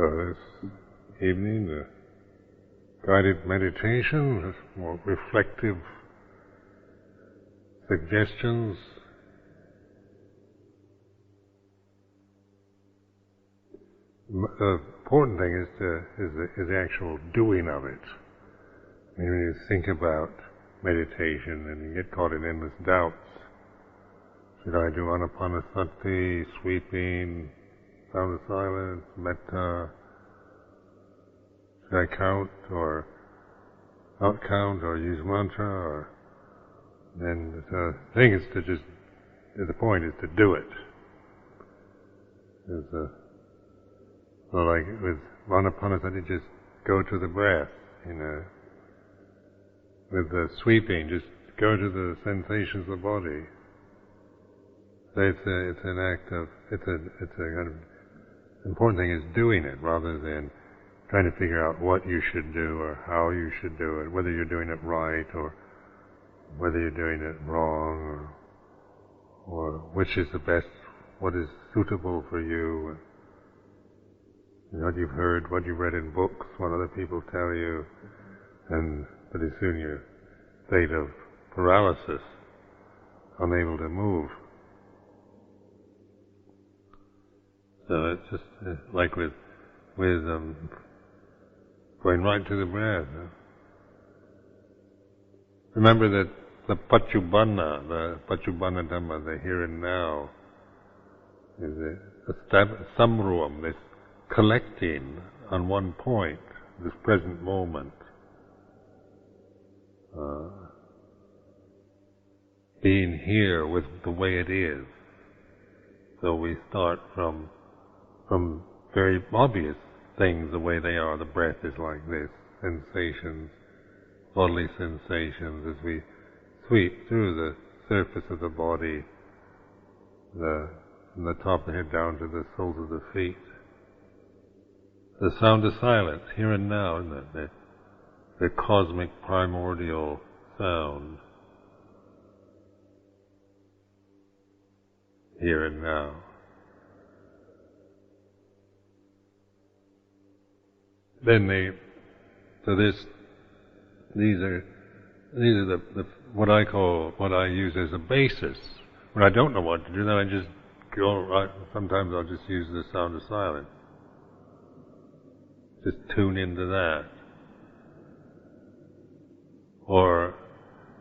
So this evening, the guided meditation, with more reflective suggestions. The important thing is the actual doing of it. I mean, when you think about meditation and you get caught in endless doubts, should I do anapanasati, sweeping, sound of silence, metta? Should I count or not count or use mantra? Or then the thing is to just, the point is to do it. So like with anapanasati, just go to the breath, With the sweeping, just go to the sensations of the body. So it's an act of, it's a kind of, important thing is doing it rather than trying to figure out what you should do or how you should do it, whether you're doing it right or whether you're doing it wrong or which is the best, what is suitable for you, what you've heard, what you've read in books, what other people tell you, and pretty soon you're in a state of paralysis, unable to move. So it's just like with going right to the breath. Remember that the Paccuppanna Dhamma, the here and now, is a samruam, this collecting on one point, this present moment. Being here with the way it is. So we start from very obvious things the way they are. The breath is like this, sensations, bodily sensations as we sweep through the surface of the body, from the top of the head down to the soles of the feet. The sound of silence, here and now, isn't it? The cosmic primordial sound, here and now. Then these are the what I use as a basis. When I don't know what to do, then I just go right. Sometimes I'll just use the sound of silence. Just tune into that. Or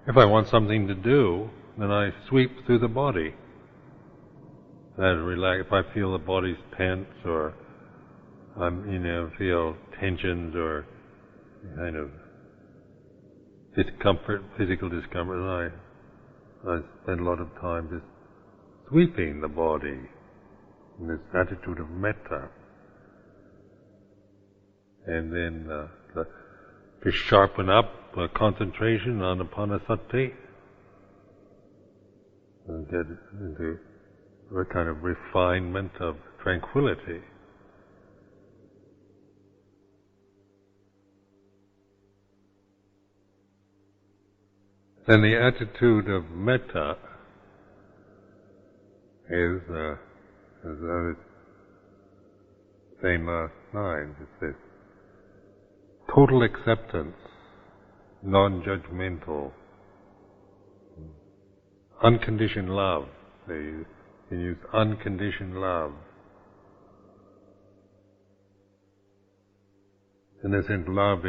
if I want something to do, then I sweep through the body. And relax. If I feel the body's tense, or feel tensions or kind of discomfort, physical discomfort, and I spend a lot of time just sweeping the body in this attitude of metta. And then to sharpen up concentration on anapanasati and get into a kind of refinement of tranquility. Then the attitude of metta is, as I was saying last night, it's this total acceptance, non-judgmental, unconditioned love. You can use unconditioned love. In a sense, love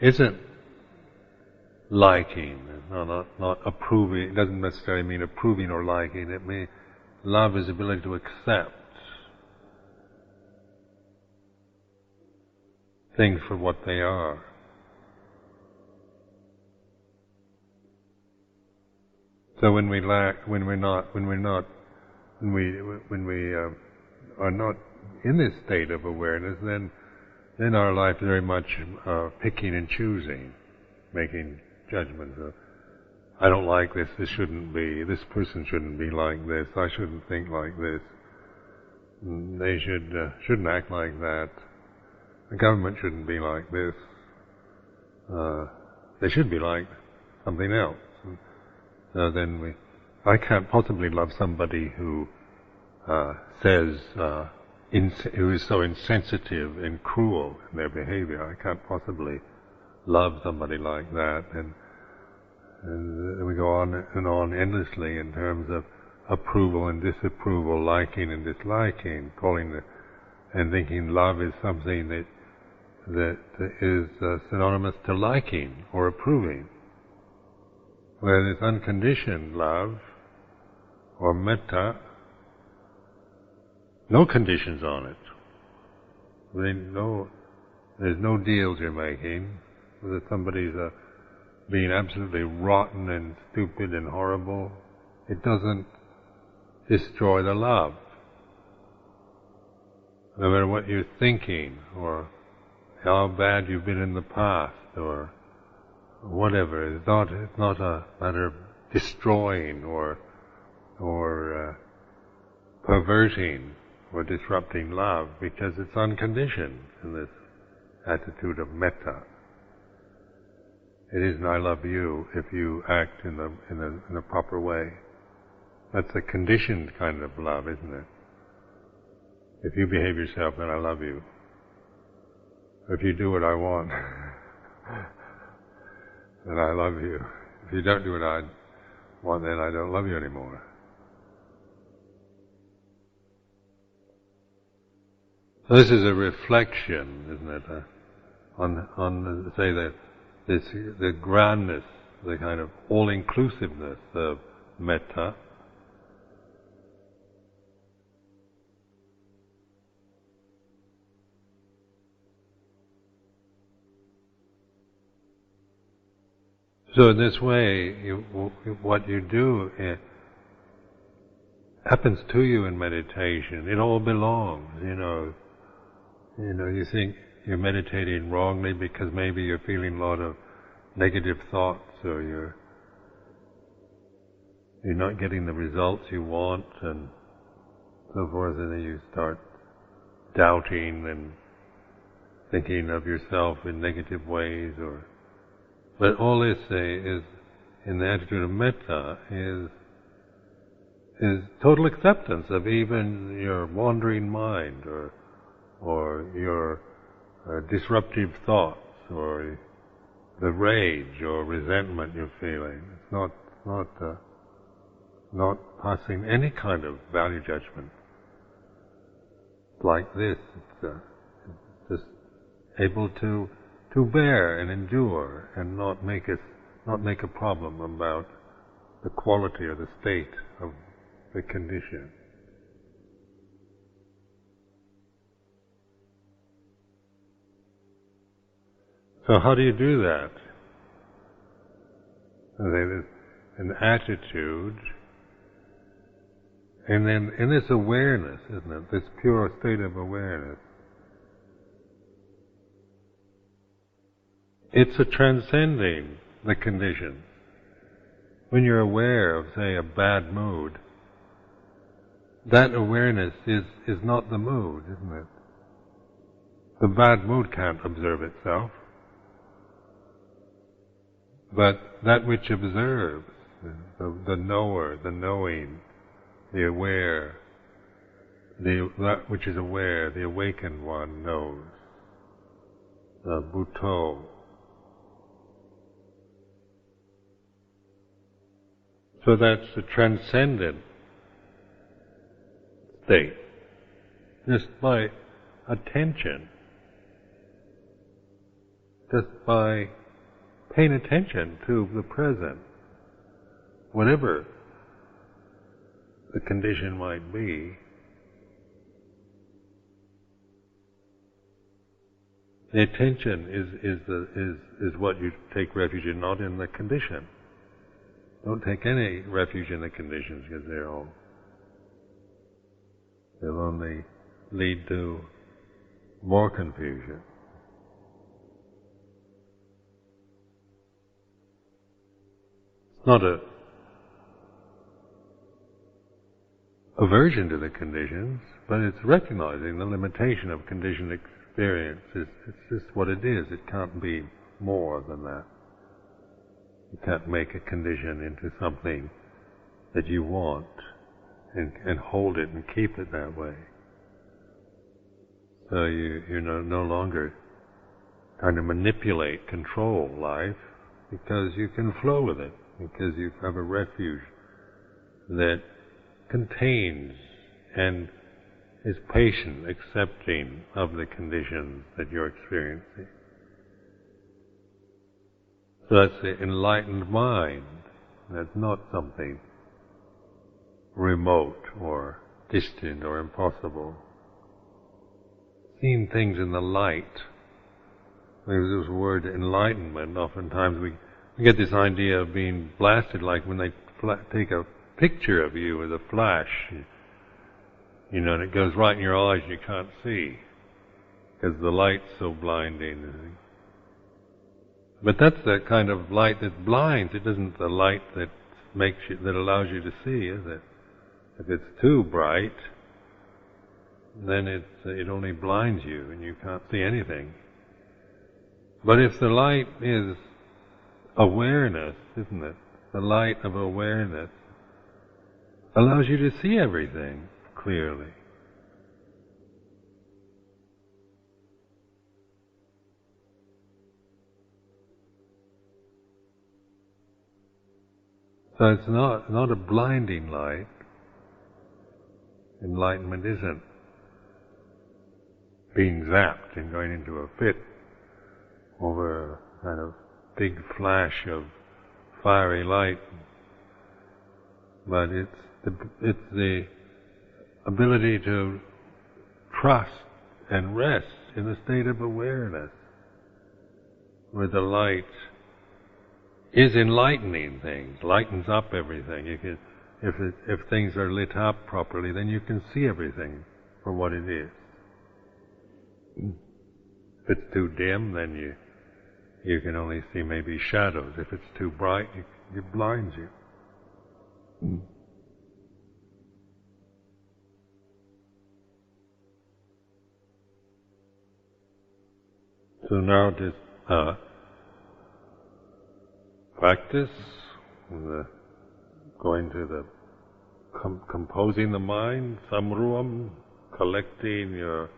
isn't liking, not approving. It doesn't necessarily mean approving or liking. Love is the ability to accept things for what they are. So when we are not in this state of awareness, then our life is very much picking and choosing, making judgments of, I don't like this, this shouldn't be, this person shouldn't be like this, I shouldn't think like this, they shouldn't act like that, the government shouldn't be like this, they should be like something else. So I can't possibly love somebody who says who is so insensitive and cruel in their behavior. I can't possibly love somebody like that. And we go on and on endlessly in terms of approval and disapproval, liking and disliking, and thinking love is something that is synonymous to liking or approving. Whereas unconditioned love or metta, no conditions on it. There's no deals you're making. Whether somebody's being absolutely rotten and stupid and horrible, it doesn't destroy the love. No matter what you're thinking, or how bad you've been in the past, or whatever, it's not a matter of destroying or perverting or disrupting love, because it's unconditioned in this attitude of metta. It isn't I love you if you act in a proper way. That's a conditioned kind of love, isn't it? If you behave yourself, then I love you. If you do what I want, then I love you. If you don't do what I want, then I don't love you anymore. So this is a reflection, isn't it, on say the grandness, the kind of all-inclusiveness of metta. So in this way, what you do happens to you in meditation. It all belongs, you think you're meditating wrongly because maybe you're feeling a lot of negative thoughts, or you're not getting the results you want, and so forth, and then you start doubting and thinking of yourself in negative ways, but all this is, in the attitude of metta, is total acceptance of even your wandering mind, or your disruptive thoughts, or the rage or resentment you're feeling. It's not passing any kind of value judgment. Like this, it's just able to bear and endure, and not make a problem about the quality or the state of the condition. So how do you do that? There's an attitude, and then in this awareness, isn't it? This pure state of awareness, it's a transcending the conditions. When you're aware of, say, a bad mood, that awareness is not the mood, isn't it? The bad mood can't observe itself. But that which observes, the knower, the knowing, the aware, that which is aware, the awakened one knows, the Buddho. So that's the transcendent state, just by attention, just by paying attention to the present, whatever the condition might be. The attention is what you take refuge in, not in the condition. Don't take any refuge in the conditions, because they'll only lead to more confusion. It's not a aversion to the conditions, but it's recognizing the limitation of conditioned experience. It's just what it is. It can't be more than that. You can't make a condition into something that you want and hold it and keep it that way. So you no longer trying to manipulate, control life, because you can flow with it, because you have a refuge that contains and is patient, accepting of the conditions that you're experiencing. So that's the enlightened mind. That's not something remote or distant or impossible. Seeing things in the light. There's this word enlightenment. Oftentimes we get this idea of being blasted, like when they take a picture of you with a flash, and it goes right in your eyes and you can't see, because the light's so blinding. But that's the kind of light that blinds. It isn't the light that that allows you to see, is it? If it's too bright, then it only blinds you and you can't see anything. But if the light is awareness, isn't it? The light of awareness allows you to see everything clearly. So it's not a blinding light. Enlightenment isn't being zapped and going into a fit over a kind of big flash of fiery light, but it's the ability to trust and rest in a state of awareness, where the light is enlightening things, lightens up everything. You can, if things are lit up properly, then you can see everything for what it is. If it's too dim, then you can only see maybe shadows. If it's too bright, it blinds you. So now this practice, going to the composing the mind, samruam, collecting your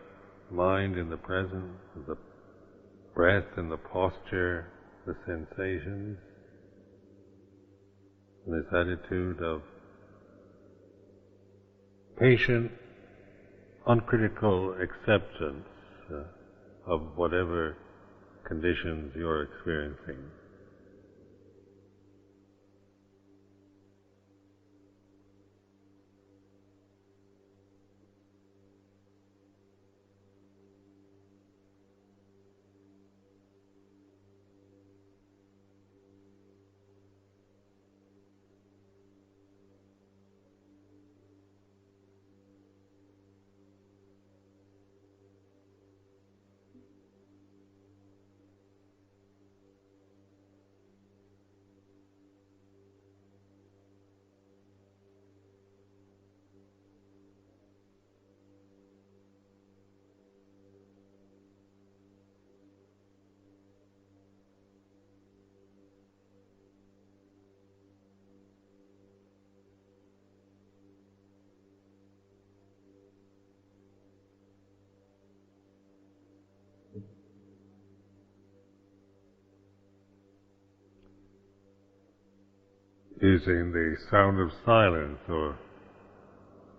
mind in the presence, the breath and the posture, the sensations, this attitude of patient, uncritical acceptance of whatever conditions you're experiencing. Using the sound of silence, or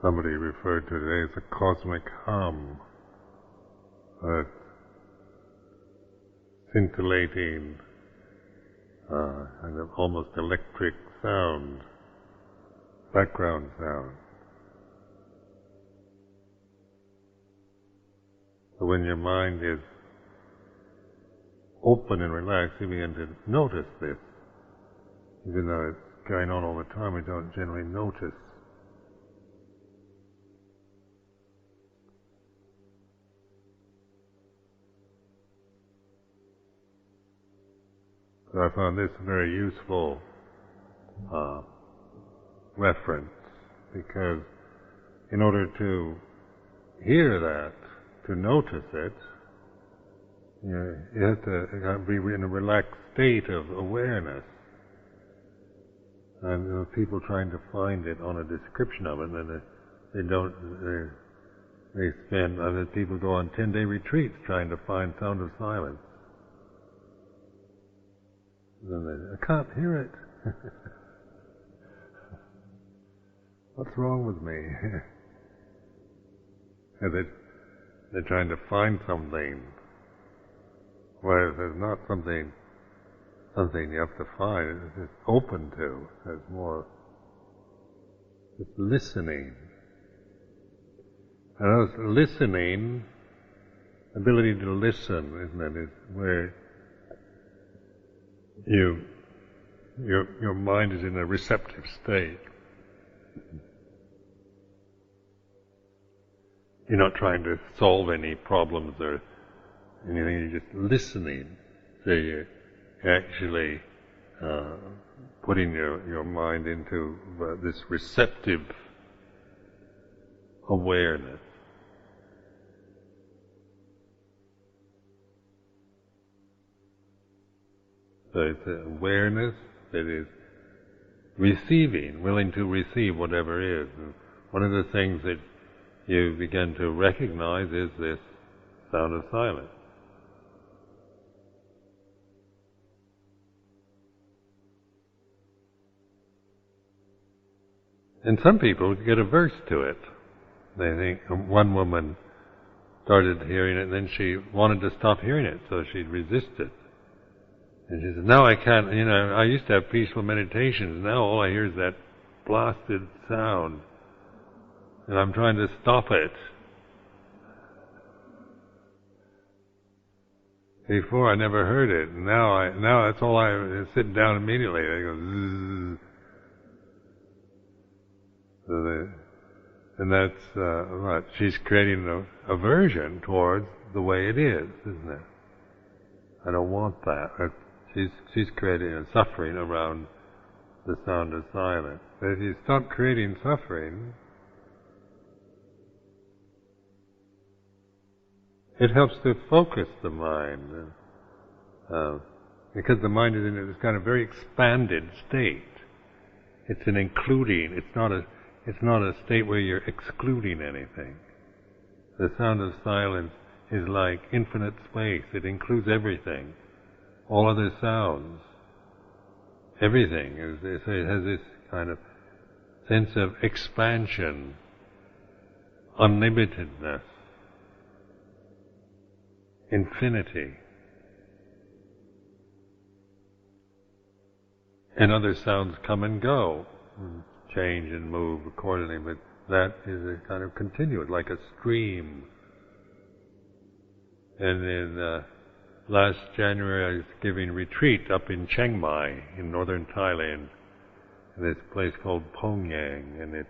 somebody referred to it as a cosmic hum, a scintillating, kind of almost electric sound, background sound. So when your mind is open and relaxed, you begin to notice this. Even though it's going on all the time, we don't generally notice. So I found this a very useful reference, because in order to hear that, to notice it, you have to be in a relaxed state of awareness. And people trying to find it on a description of it, and they don't, Other people go on 10-day retreats trying to find sound of silence. Then I can't hear it. What's wrong with me? And they're trying to find something. Whereas there's not something you have to find, it's open to. There's more, it's listening. And those listening, ability to listen, isn't it, is where your mind is in a receptive state. You're not trying to solve any problems or anything, you're just listening. So you're actually putting your mind into this receptive awareness. So it's awareness that is receiving, willing to receive whatever is. And one of the things that you begin to recognize is this sound of silence. And some people get averse to it. They think, one woman started hearing it and then she wanted to stop hearing it, so she'd resist it. And she said, now I can't, I used to have peaceful meditations, now all I hear is that blasted sound. And I'm trying to stop it. Before I never heard it, and now that's all I sit down immediately. I go zzz. And that's what she's creating an aversion towards the way it is, isn't it? I don't want that. She's creating a suffering around the sound of silence. But if you stop creating suffering, it helps to focus the mind, because the mind is in this kind of very expanded state. It's an including. It's not a state where you're excluding anything. The sound of silence is like infinite space. It includes everything, all other sounds, everything. It has this kind of sense of expansion, unlimitedness, infinity. And other sounds come and go, change and move accordingly, but that is a kind of continuous, like a stream. And in last January I was giving a retreat up in Chiang Mai in northern Thailand, in this place called Pongyang, and it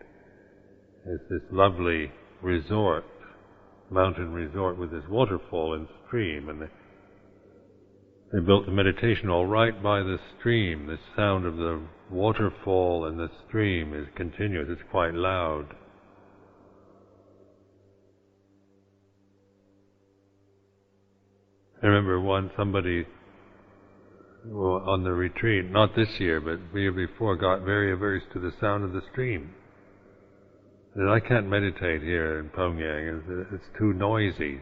is this lovely resort, mountain resort with this waterfall and stream, and they built the meditation hall right by the stream. The sound of the waterfall and the stream is continuous. It's quite loud. I remember once somebody on the retreat, not this year, but the year before, got very averse to the sound of the stream. And I can't meditate here in Pongyang. It's too noisy.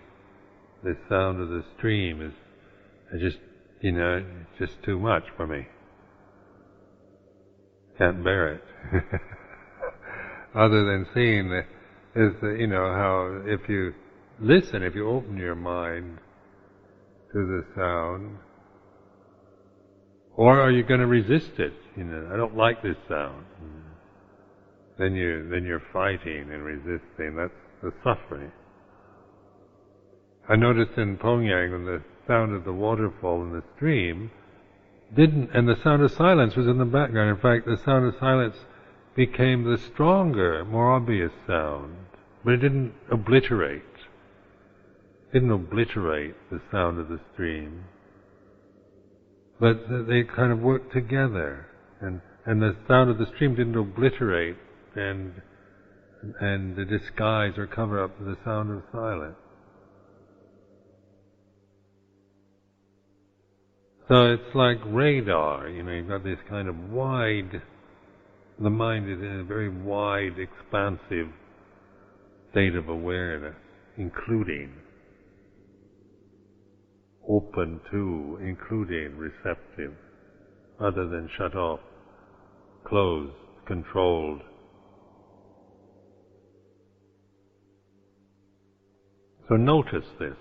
The sound of the stream is just too much for me. Can't bear it. Other than seeing how if you listen, if you open your mind to the sound, or are you going to resist it? I don't like this sound. Then you're fighting and resisting. That's the suffering. I noticed in Pongyang when the sound of the waterfall and the stream and the sound of silence was in the background. In fact, the sound of silence became the stronger, more obvious sound, but it didn't obliterate. The sound of the stream, but they kind of worked together, and the sound of the stream didn't obliterate and disguise or cover up the sound of silence. So it's like radar, you've got this kind of the mind is in a very wide, expansive state of awareness. including, open to, including, receptive, rather than shut off, closed, controlled. So notice this.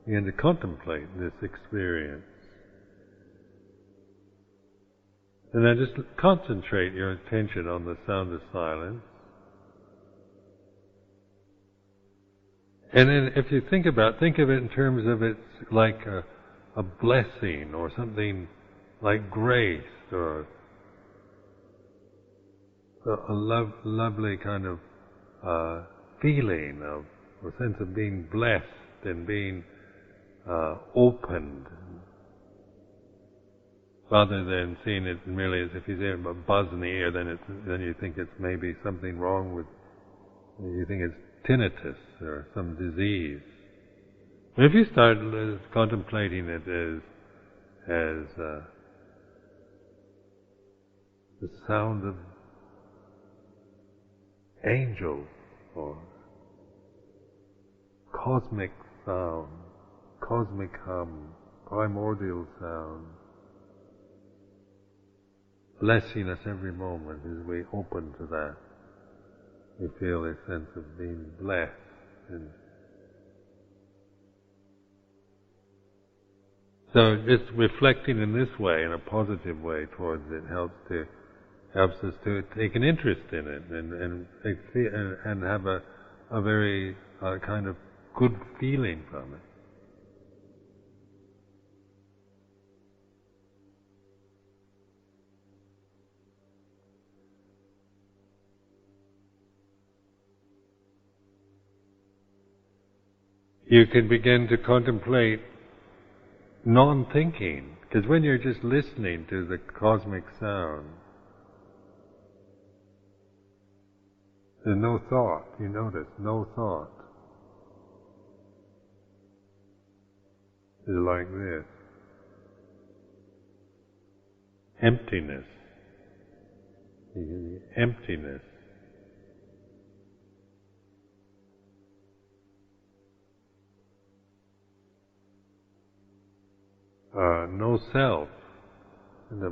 Begin to contemplate this experience. And then just concentrate your attention on the sound of silence. And then if you think of it in terms of it's like a blessing or something like grace or a lovely kind of feeling of, or sense of being blessed and being opened, rather than seeing it merely as if you see a buzz in the ear, then you think it's maybe something wrong with, you think it's tinnitus or some disease. But if you start contemplating it as the sound of angels or cosmic sound, cosmic hum, primordial sound, blessing us every moment as we open to that. We feel a sense of being blessed. And so just reflecting in this way, in a positive way towards it, helps us to take an interest in it and have a very kind of good feeling from it. You can begin to contemplate non-thinking, because when you're just listening to the cosmic sound, there's no thought, you notice, no thought. It's like this. Emptiness. Emptiness. No self. And that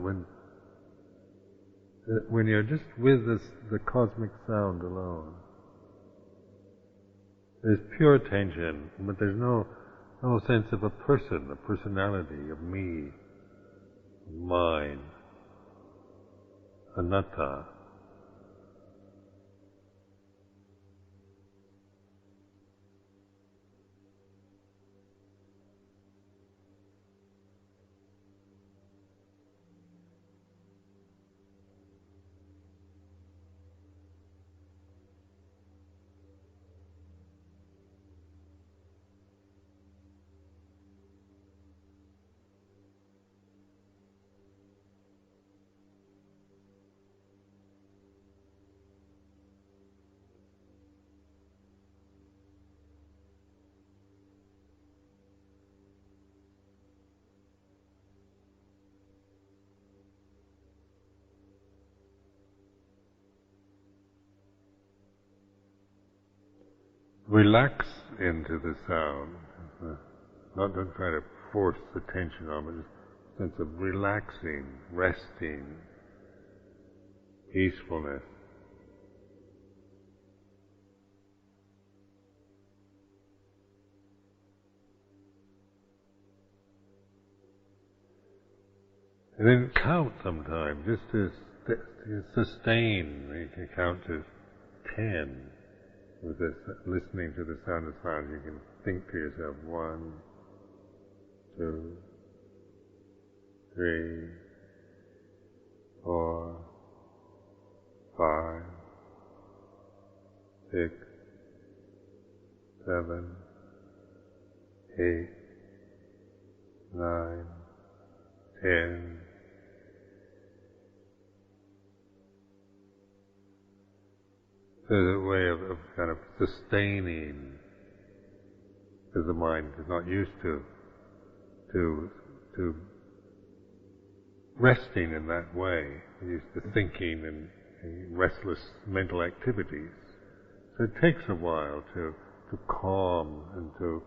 when you're just with the cosmic sound alone, there's pure attention, but there's no sense of a person, a personality, of me, mine, anatta. Relax into the sound. Not to try to force attention on it, just a sense of relaxing, resting, peacefulness. And then count sometimes, just to sustain. You can count to 10. With this, listening to the sound of silence, you can think to yourself, 1, 2, 3, 4, 5, 6, 7, 8, 9, 10. There's a way of kind of sustaining, because the mind is not used to resting in that way. It's used to thinking and restless mental activities. So it takes a while to to calm and to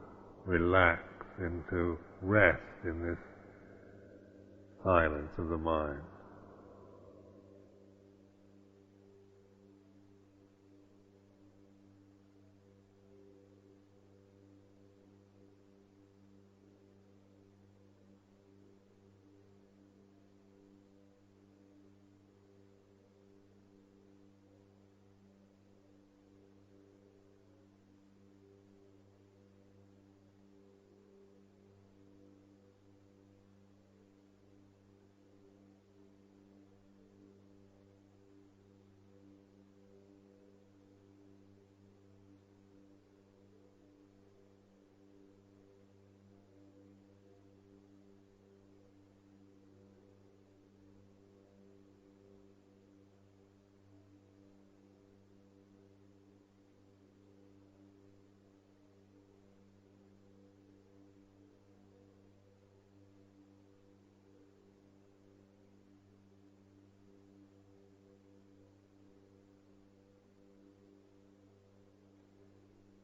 relax and to rest in this silence of the mind.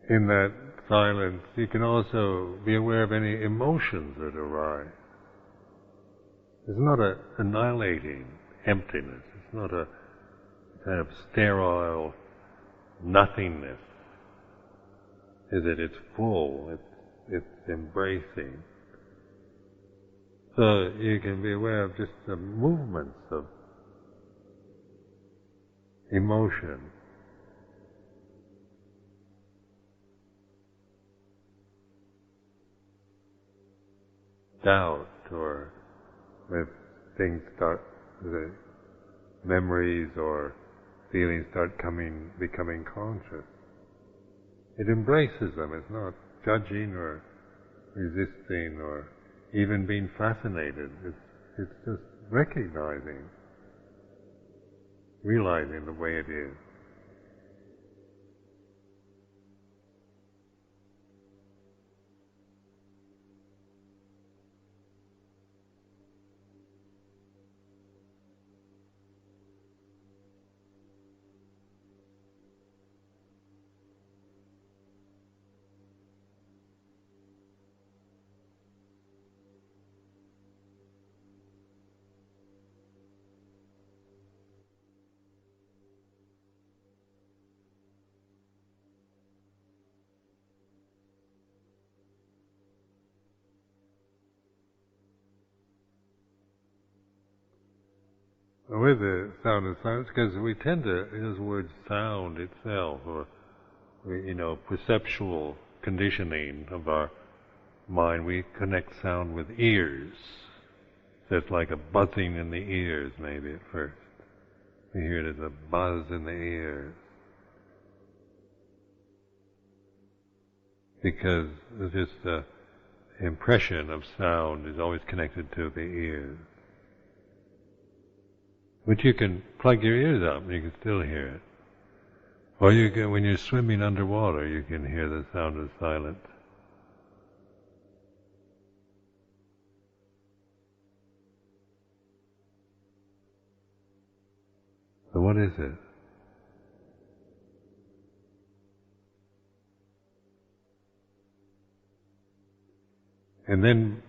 In that silence, you can also be aware of any emotions that arise. It's not an annihilating emptiness. It's not a kind of sterile nothingness. Is it? It's full. It's embracing. So you can be aware of just the movements of emotion. Doubt, or if things start, the memories or feelings start becoming conscious. It embraces them. It's not judging or resisting or even being fascinated. It's just recognizing, realizing the way it is. With the sound of silence, because we tend to use the word sound itself, or perceptual conditioning of our mind. We connect sound with ears. So it's like a buzzing in the ears, maybe at first. We hear it as a buzz in the ears, because it's just the impression of sound is always connected to the ears. But you can plug your ears up and you can still hear it. Or you can, when you're swimming underwater, you can hear the sound of silence. So what is it? And then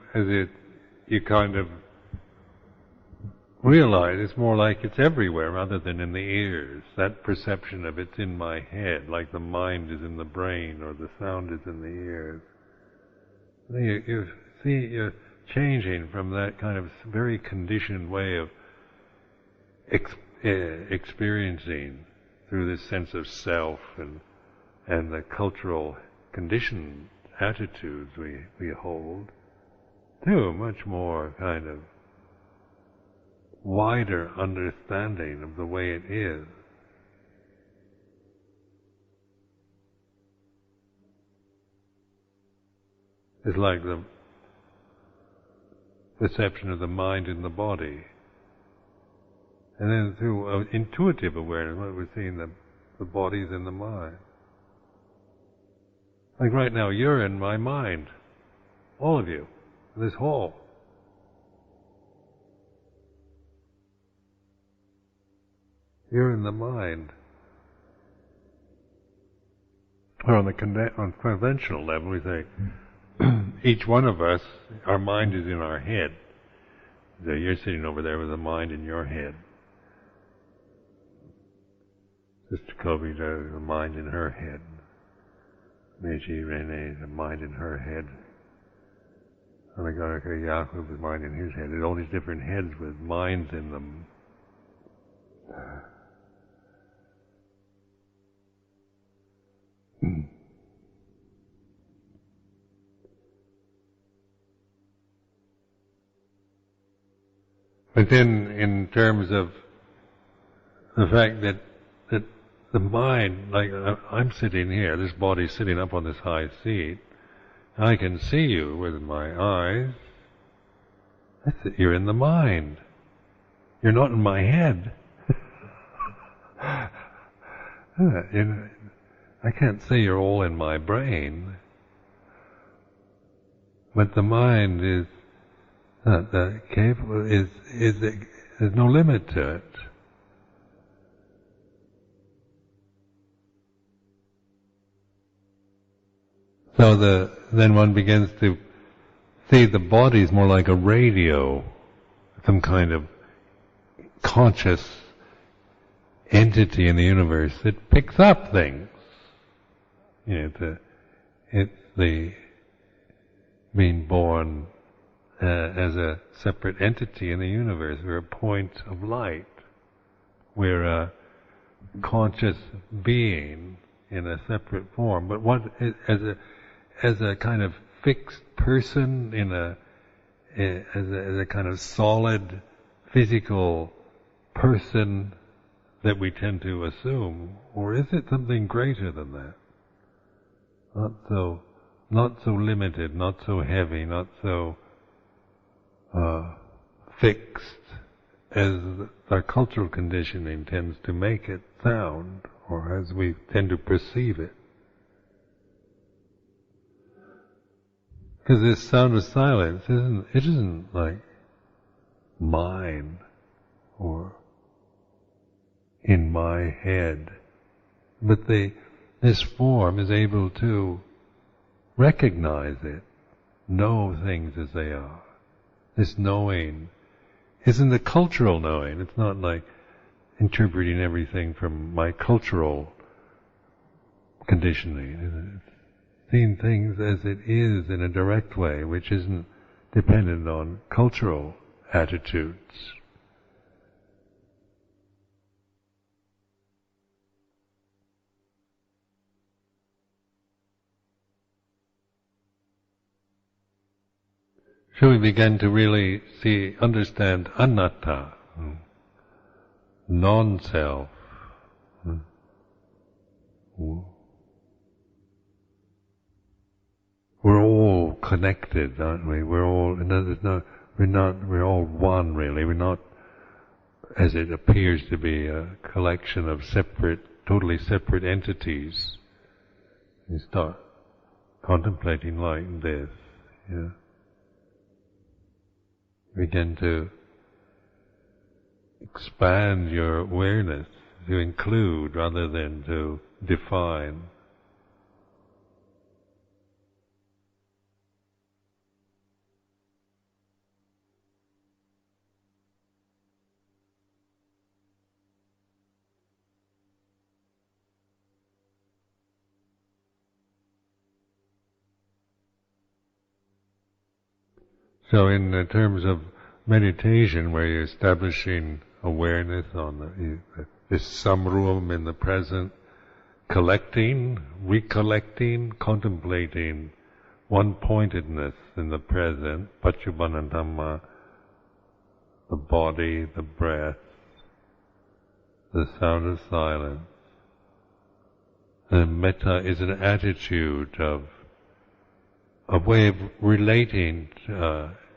you kind of realize it's more like it's everywhere rather than in the ears. That perception of it's in my head, like the mind is in the brain or the sound is in the ears. You see, you're changing from that kind of very conditioned way of experiencing through this sense of self and the cultural conditioned attitudes we hold, to a much more kind of wider understanding of the way it is. It's like the perception of the mind in the body. And then through intuitive awareness, what we're seeing, the body's in the mind. Like right now, you're in my mind. All of you. This hall. You're in the mind. or on conventional level, we say each one of us, our mind is in our head. So you're sitting over there with a mind in your head. Sister Kobe, a mind in her head. Meiji Rene, a mind in her head. Anagarika Yaku with mind in his head. There's all these different heads with minds in them. But then, in terms of the fact that the mind, like I'm sitting here, this body's sitting up on this high seat, I can see you with my eyes. That's it, you're in the mind. You're not in my head. I can't say you're all in my brain, but the mind is not that capable. There's no limit to it. So then one begins to see the body is more like a radio, some kind of conscious entity in the universe that picks up things. It's the being born as a separate entity in the universe. We're a point of light. We're a conscious being in a separate form, but as a kind of fixed person as a kind of solid physical person that we tend to assume, or is it something greater than that? Not so limited, not so heavy, not so fixed as our cultural conditioning tends to make it sound, or as we tend to perceive it. Because this sound of silence isn't like mine or in my head, but this form is able to recognize it, know things as they are. This knowing isn't the cultural knowing. It's not like interpreting everything from my cultural conditioning. It's seeing things as it is in a direct way, which isn't dependent on cultural attitudes. So we begin to really understand anatta, non-self. We're all connected, aren't we? We're all one really. We're not, as it appears to be, a collection of totally separate entities. You start contemplating like this, begin to expand your awareness to include rather than to define. So in terms of meditation, where you're establishing awareness on this samruam in the present, collecting, recollecting, contemplating one-pointedness in the present, paccuppanna dhamma, the body, the breath, the sound of silence. And metta is an attitude of a way of relating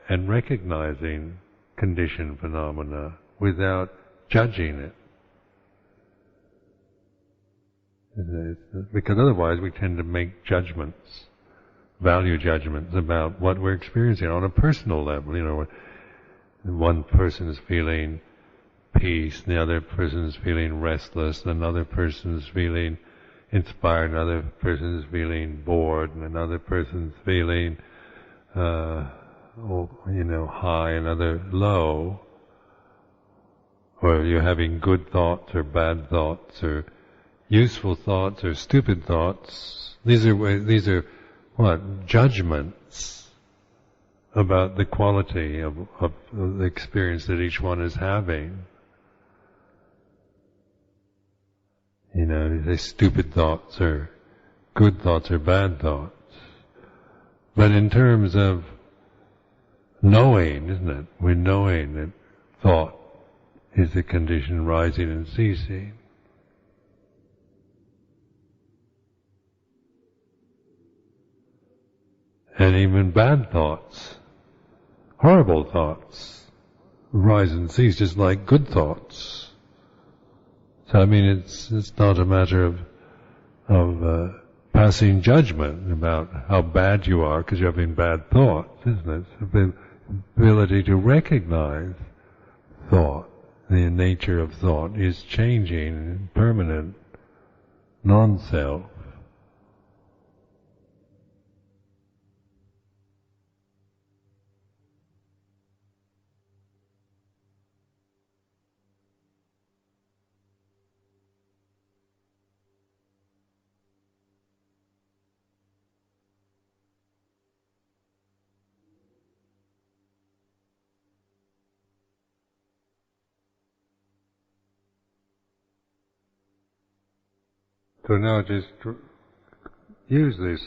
and recognizing conditioned phenomena without judging it. Because otherwise we tend to make judgments, value judgments about what we're experiencing on a personal level. One person is feeling peace, the other person is feeling restless, another person is feeling inspired, another person's feeling bored, and another person's feeling, high, another low. Or you're having good thoughts or bad thoughts or useful thoughts or stupid thoughts. These are what? Judgments about the quality of the experience that each one is having. They stupid thoughts or good thoughts or bad thoughts. But in terms of knowing, isn't it? We're knowing that thought is the condition rising and ceasing. And even bad thoughts, horrible thoughts, rise and cease just like good thoughts. So it's not a matter of passing judgment about how bad you are because you're having bad thoughts, isn't it? It's the ability to recognize thought. The nature of thought is changing, permanent, non-self. So now just use this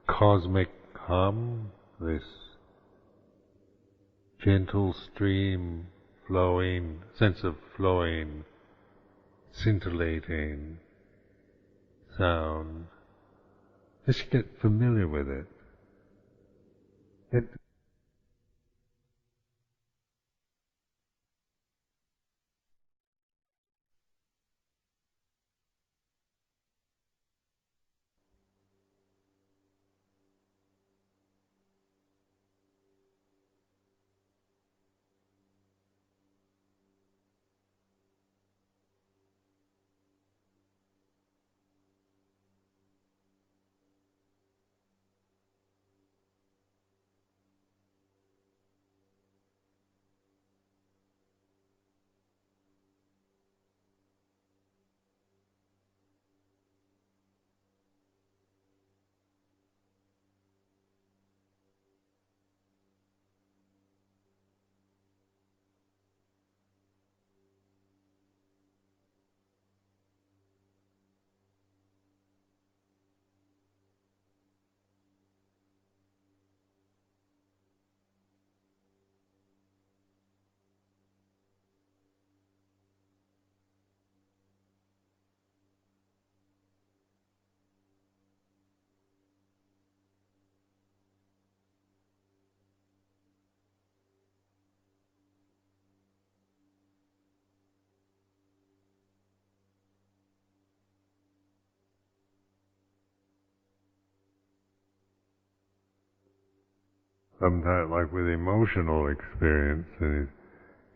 cosmic hum, this gentle stream flowing, sense of flowing, scintillating sound. Just get familiar with it. Sometimes, like with emotional experience, and you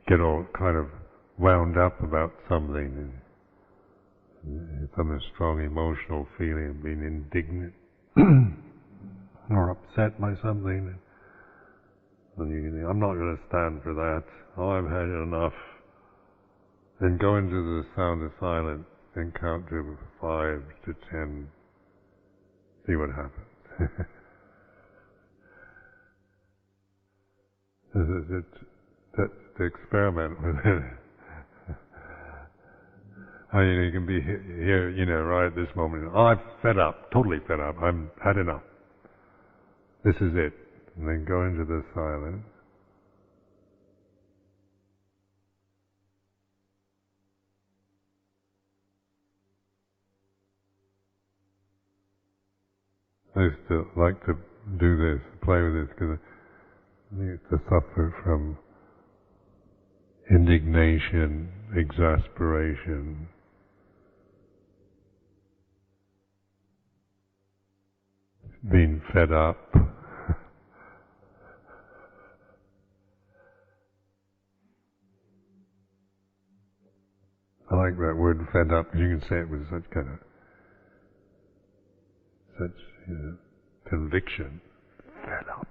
get all kind of wound up about something, and some strong emotional feeling, being indignant or upset by something, and you think, I'm not going to stand for that. Oh, I've had enough. Then go into the sound of silence and count to 5 to 10. See what happens. That's to experiment with it. You can be here, right at this moment. Oh, I'm fed up, totally fed up. I'm had enough. This is it. And then go into the silence. I used to like to do this, play with this, because I used to suffer from indignation, exasperation, being fed up. I like that word, fed up, because you can say it with such kind of such conviction. Fed up.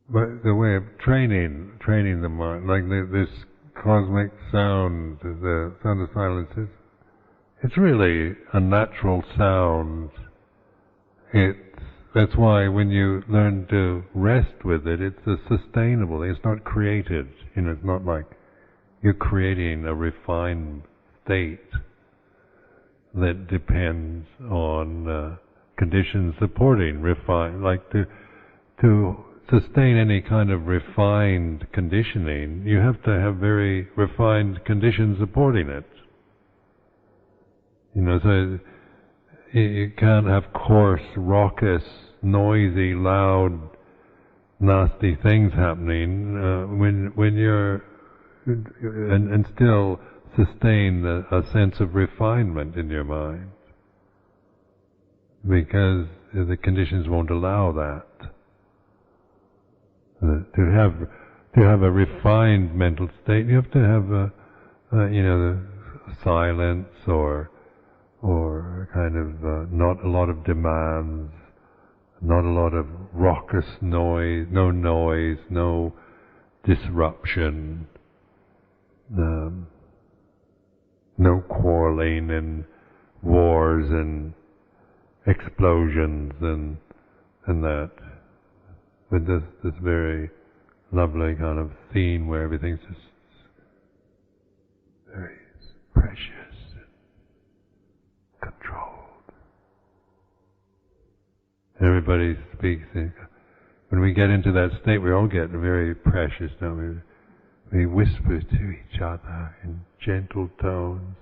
But the way of training the mind, like this cosmic sound, the sound of silence, it's really a natural sound. That's why when you learn to rest with it, it's a sustainable. It's not created. It's not like you're creating a refined state that depends on conditions supporting refined. Like to sustain any kind of refined conditioning, you have to have very refined conditions supporting it. So you can't have coarse, raucous, noisy, loud, nasty things happening when you're and still sustain a sense of refinement in your mind, because the conditions won't allow that. To have a refined mental state, you have to have the silence or kind of not a lot of demands, not a lot of raucous noise, no disruption, no quarreling and wars and explosions and that. But this very lovely kind of scene where everything's just very precious and controlled. Everybody speaks. When we get into that state, we all get very precious, don't we? We whisper to each other in gentle tones,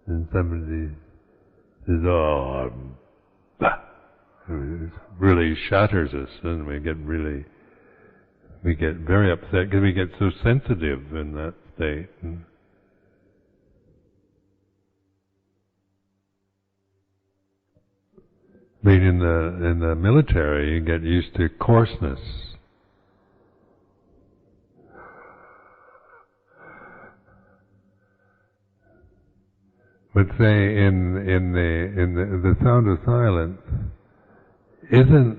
and somebody says, "Oh, it really shatters us," and we get very upset because we get so sensitive in that state. Being in the military, you get used to coarseness. But say in the sound of silence, isn't,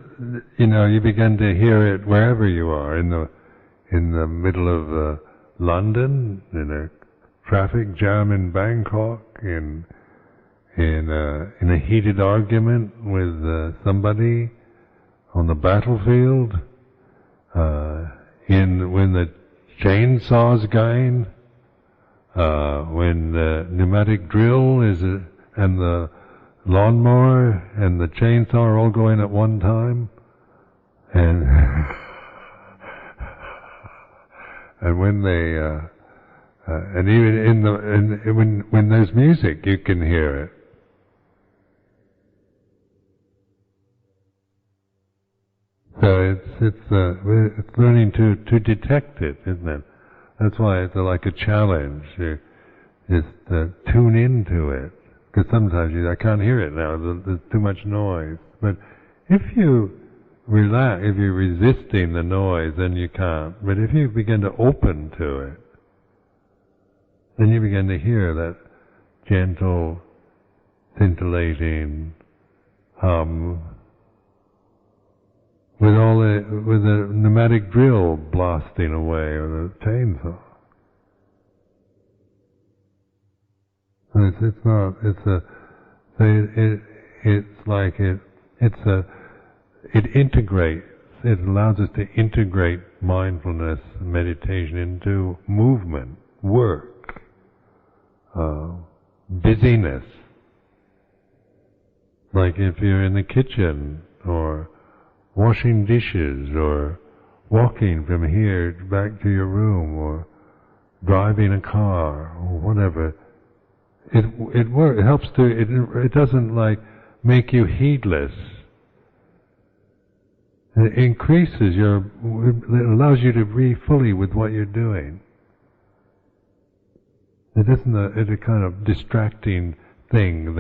you begin to hear it wherever you are, in the middle of London, in a traffic jam in Bangkok, in a heated argument with somebody on the battlefield, when the chainsaw's going, when the pneumatic drill and the lawnmower and the chainsaw are all going at one time, and and when they and even when there's music, you can hear it. So it's learning to detect it, isn't it? That's why it's like a challenge. Just tune into it. Because sometimes I can't hear it now, there's too much noise. But if you relax, if you're resisting the noise, then you can't. But if you begin to open to it, then you begin to hear that gentle, scintillating hum with the pneumatic drill blasting away, or the chainsaw. It integrates, it allows us to integrate mindfulness and meditation into movement, work, busyness. Like if you're in the kitchen, or washing dishes, or walking from here back to your room, or driving a car, or whatever. It helps to, it doesn't make you heedless. It increases it allows you to be fully with what you're doing. It isn't it's a kind of distracting thing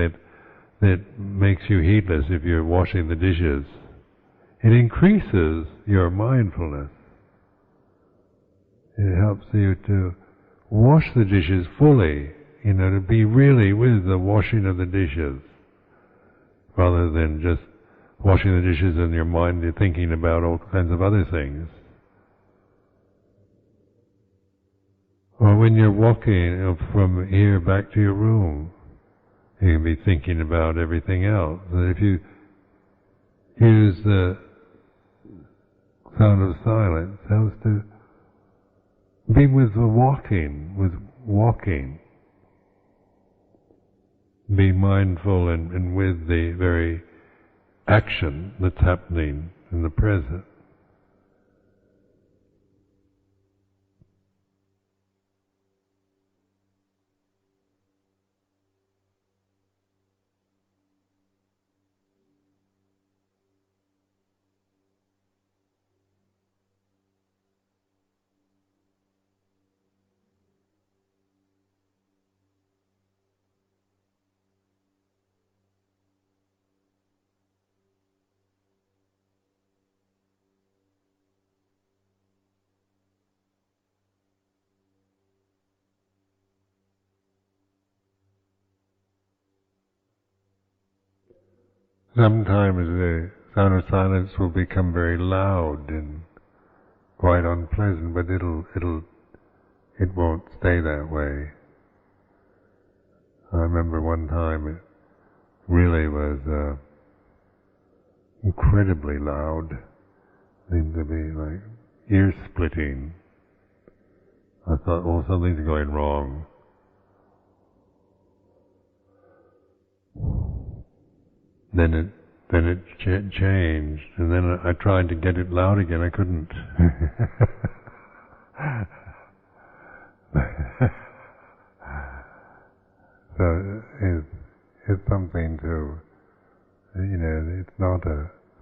that makes you heedless if you're washing the dishes. It increases your mindfulness. It helps you to wash the dishes fully, to be really with the washing of the dishes, rather than just washing the dishes in your mind, you're thinking about all kinds of other things. Or when you're walking from here back to your room, you can be thinking about everything else. And if you use the sound of silence, it helps to be with the walking. Be mindful and with the very action that's happening in the present. Sometimes the sound of silence will become very loud and quite unpleasant, but it won't stay that way. I remember one time it really was incredibly loud, seemed to be like ear-splitting. I thought, oh, something's going wrong. Then it changed, and then I tried to get it loud again. I couldn't. So it's something to, it's not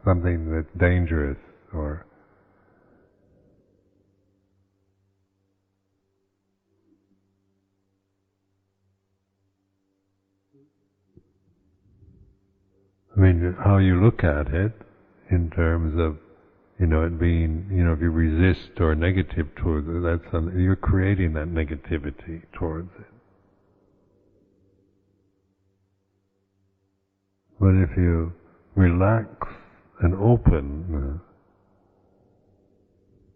something that's dangerous or. I mean, how you look at it in terms of, it being, if you resist or are negative towards it, you're creating that negativity towards it. But if you relax and open,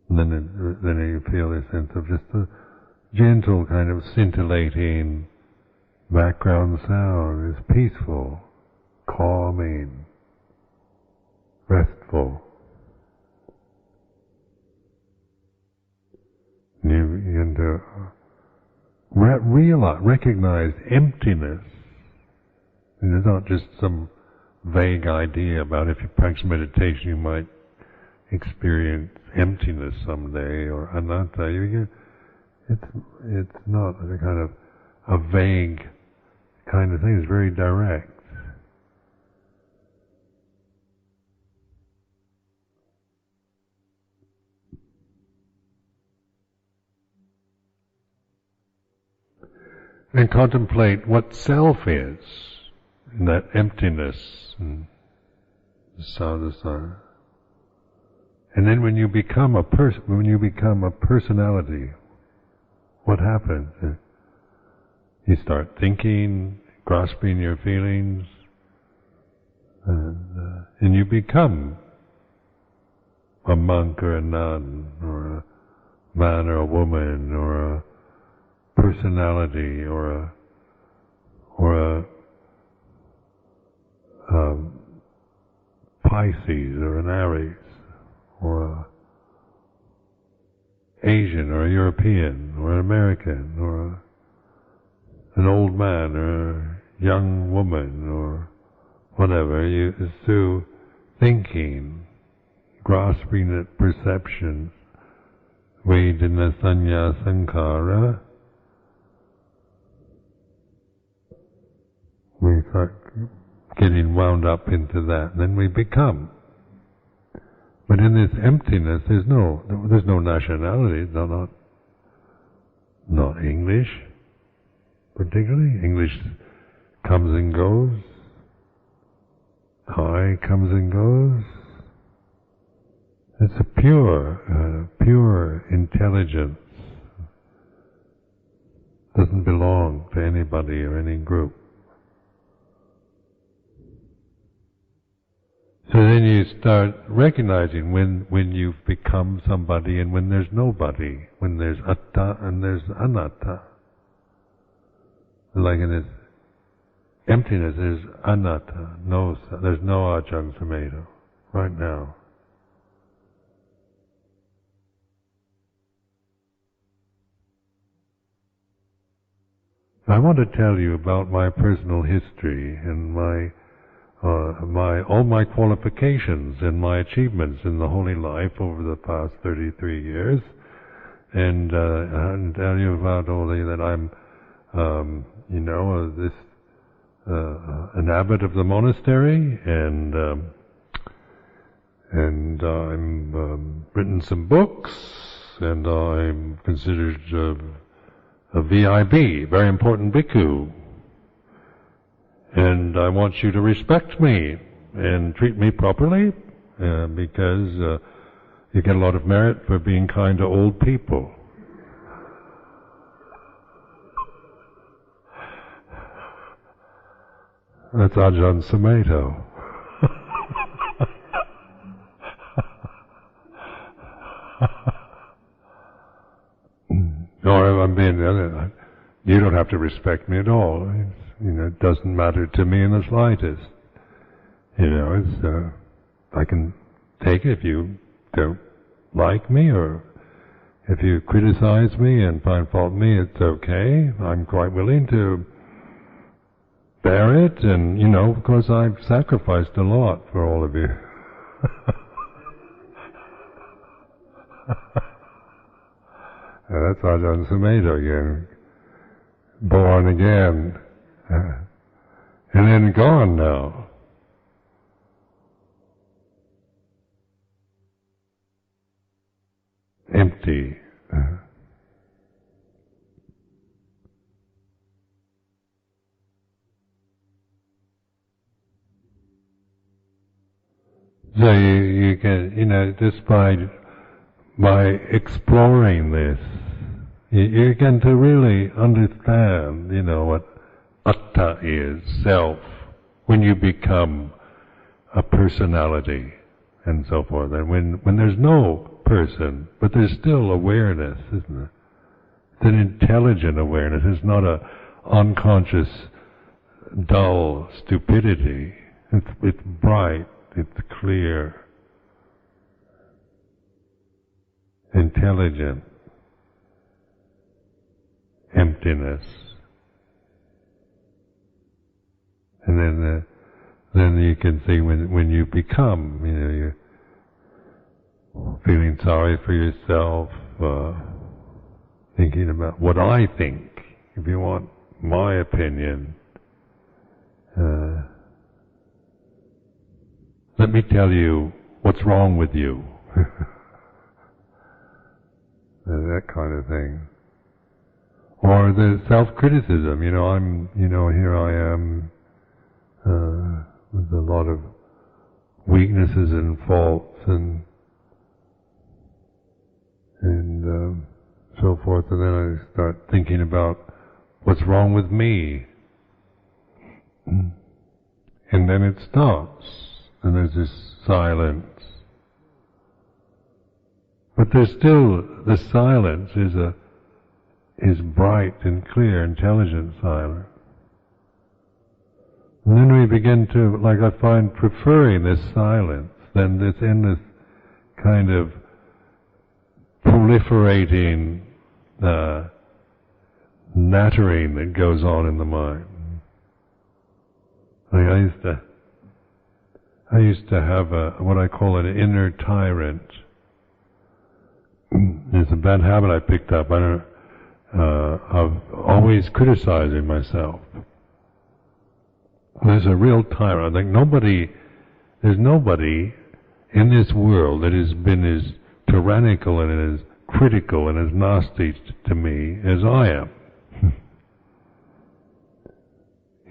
then you feel a sense of just a gentle kind of scintillating background sound. It's peaceful, calming, restful. You begin to recognize emptiness. And it's not just some vague idea about if you practice meditation you might experience emptiness someday or anatta. It's not a kind of a vague kind of thing. It's very direct. And contemplate what self is, in that emptiness and sadhana. And then when you become a personality, what happens? You start thinking, grasping your feelings, and you become a monk or a nun, or a man or a woman, or a personality, or a Pisces or an Aries, or a Asian or a European or an American, or an old man or a young woman, or whatever. It's through thinking, grasping at perceptions, Vedana Sanya Sankara, we start getting wound up into that, and then we become. But in this emptiness, there's no nationality. It's not English, particularly. English comes and goes. Thai comes and goes. It's a pure intelligence. Doesn't belong to anybody or any group. So then you start recognizing when you've become somebody and when there's nobody, when there's atta and there's anatta. Like in this emptiness, there's anatta, there's no Ajahn Sumedho right now. I want to tell you about my personal history and all my qualifications and my achievements in the holy life over the past 33 years, and tell you about all that I'm, an abbot of the monastery, and I'm written some books, and I'm considered a VIB, very important bhikkhu. And I want you to respect me and treat me properly, because you get a lot of merit for being kind to old people. That's Ajahn Sumedho. Or I'm being, you don't have to respect me at all. It doesn't matter to me in the slightest. I can take it if you don't like me, or if you criticize me and find fault with me, it's okay. I'm quite willing to bear it, and, of course I've sacrificed a lot for all of you. That's Ajahn Sumedho again. Born again. And then gone now. Empty. So you can, just by exploring this, you get to really understand, what atta is, self, when you become a personality and so forth. And when there's no person, but there's still awareness, isn't it? It's an intelligent awareness. It's not a unconscious, dull stupidity. It's bright, it's clear, intelligent, emptiness. And then you can see when you become, you're feeling sorry for yourself, thinking about what I think, if you want my opinion. Let me tell you what's wrong with you. That kind of thing. Or the self-criticism, here I am, with a lot of weaknesses and faults and so forth, and then I start thinking about what's wrong with me. And then it stops, and there's this silence. But there's still, the silence is bright and clear, intelligent silence. And then we begin to, I find, preferring this silence than this endless kind of proliferating nattering that goes on in the mind. I used to have what I call an inner tyrant. It's a bad habit I picked up. Of always criticizing myself. There's a real tyrant. I think there's nobody in this world that has been as tyrannical and as critical and as nasty to me as I am.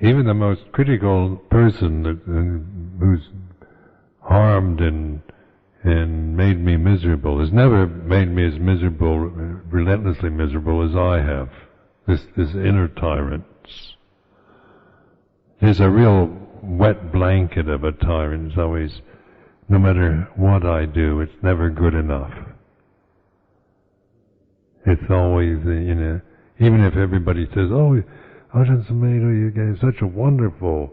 even the most critical person who's harmed and made me miserable has never made me as miserable, relentlessly miserable as I have. This inner tyrant. There's a real wet blanket of a tyrant. It's always, no matter what I do, it's never good enough. It's always, even if everybody says, "Oh, Ajahn Sumedho, you gave such a wonderful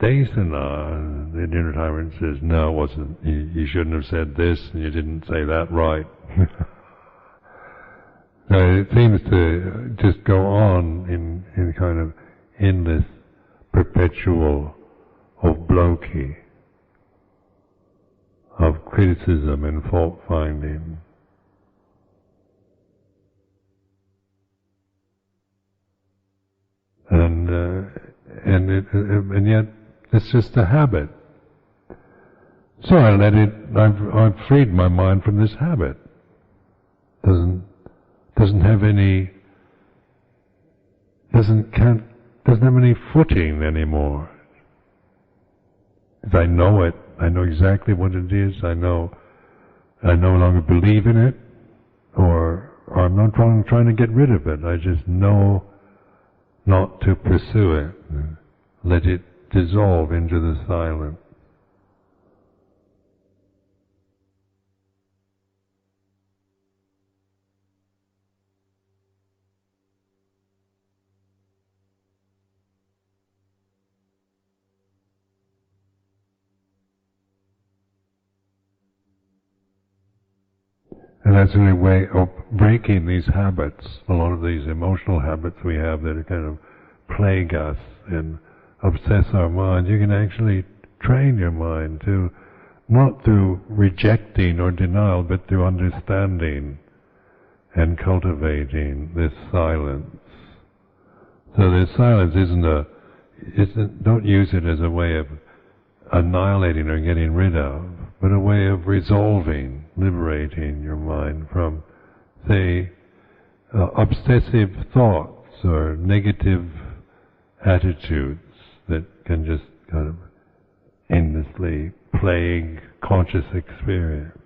desana," and the inner tyrant says, "No, it wasn't. You shouldn't have said this, and you didn't say that right." So it seems to just go on in kind of endless, perpetual obloquy of criticism and fault finding. And yet it's just a habit. So I let it. I've freed my mind from this habit. Doesn't have any footing anymore. If I know it, I know exactly what it is. I no longer believe in it, or I'm not trying to get rid of it. I just know not to pursue it. Let it dissolve into the silence. And that's really a way of breaking these habits, a lot of these emotional habits we have that kind of plague us and obsess our mind. You can actually train your mind to, not through rejecting or denial, but through understanding and cultivating this silence. So this silence don't use it as a way of annihilating or getting rid of, but a way of resolving, liberating your mind from, say, obsessive thoughts or negative attitudes that can just kind of endlessly plague conscious experience.